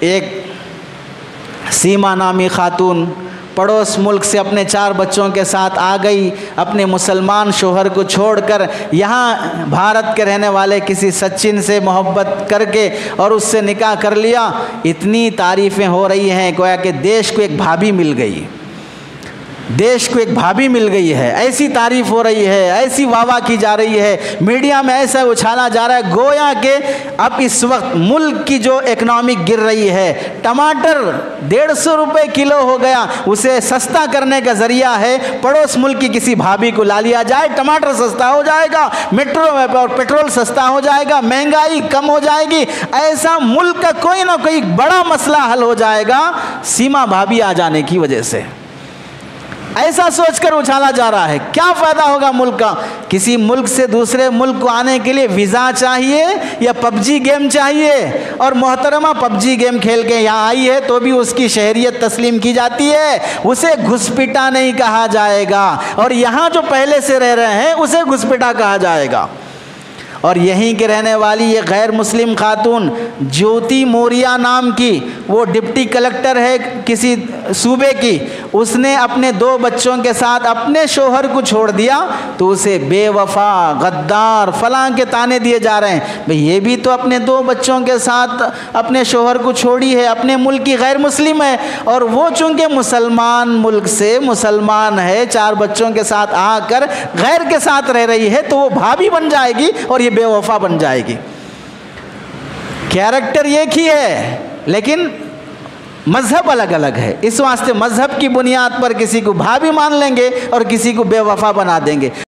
एक सीमा नामी खातून पड़ोस मुल्क से अपने 4 बच्चों के साथ आ गई, अपने मुसलमान शोहर को छोड़कर यहाँ भारत के रहने वाले किसी सचिन से मोहब्बत करके और उससे निकाह कर लिया। इतनी तारीफ़ें हो रही हैं गोया कि देश को एक भाभी मिल गई, देश को एक भाभी मिल गई है, ऐसी तारीफ़ हो रही है, ऐसी वाहवाह की जा रही है, मीडिया में ऐसा उछाला जा रहा है गोया कि अब इस वक्त मुल्क की जो इकनॉमिक गिर रही है, टमाटर 150 रुपये किलो हो गया, उसे सस्ता करने का ज़रिया है पड़ोस मुल्क की किसी भाभी को ला लिया जाए, टमाटर सस्ता हो जाएगा, मेट्रो और पेट्रोल सस्ता हो जाएगा, महंगाई कम हो जाएगी, ऐसा मुल्क का कोई ना कोई बड़ा मसला हल हो जाएगा सीमा भाभी आ जाने की वजह से। ऐसा सोचकर उछाला जा रहा है। क्या फ़ायदा होगा मुल्क का? किसी मुल्क से दूसरे मुल्क को आने के लिए वीज़ा चाहिए या पबजी गेम चाहिए? और मोहतरमा पबजी गेम खेल के यहाँ आई है तो भी उसकी शहरियत तस्लीम की जाती है, उसे घुसपैठा नहीं कहा जाएगा। और यहाँ जो पहले से रह रहे हैं उसे घुसपैठा कहा जाएगा। और यहीं के रहने वाली ये गैर मुस्लिम खातून ज्योति मौर्या नाम की, वो डिप्टी कलेक्टर है किसी सूबे की, उसने अपने 2 बच्चों के साथ अपने शोहर को छोड़ दिया तो उसे बेवफा, गद्दार, फलां के ताने दिए जा रहे हैं। भाई ये भी तो अपने 2 बच्चों के साथ अपने शोहर को छोड़ी है, अपने मुल्क की गैर मुस्लिम है, और वो चूँकि मुसलमान मुल्क से मुसलमान है, 4 बच्चों के साथ आकर गैर के साथ रह रही है तो वो भाभी बन जाएगी और ये बेवफा बन जाएगी। कैरेक्टर एक ही है लेकिन मज़हब अलग अलग है। इस वास्ते मज़हब की बुनियाद पर किसी को भाभी मान लेंगे और किसी को बेवफा बना देंगे।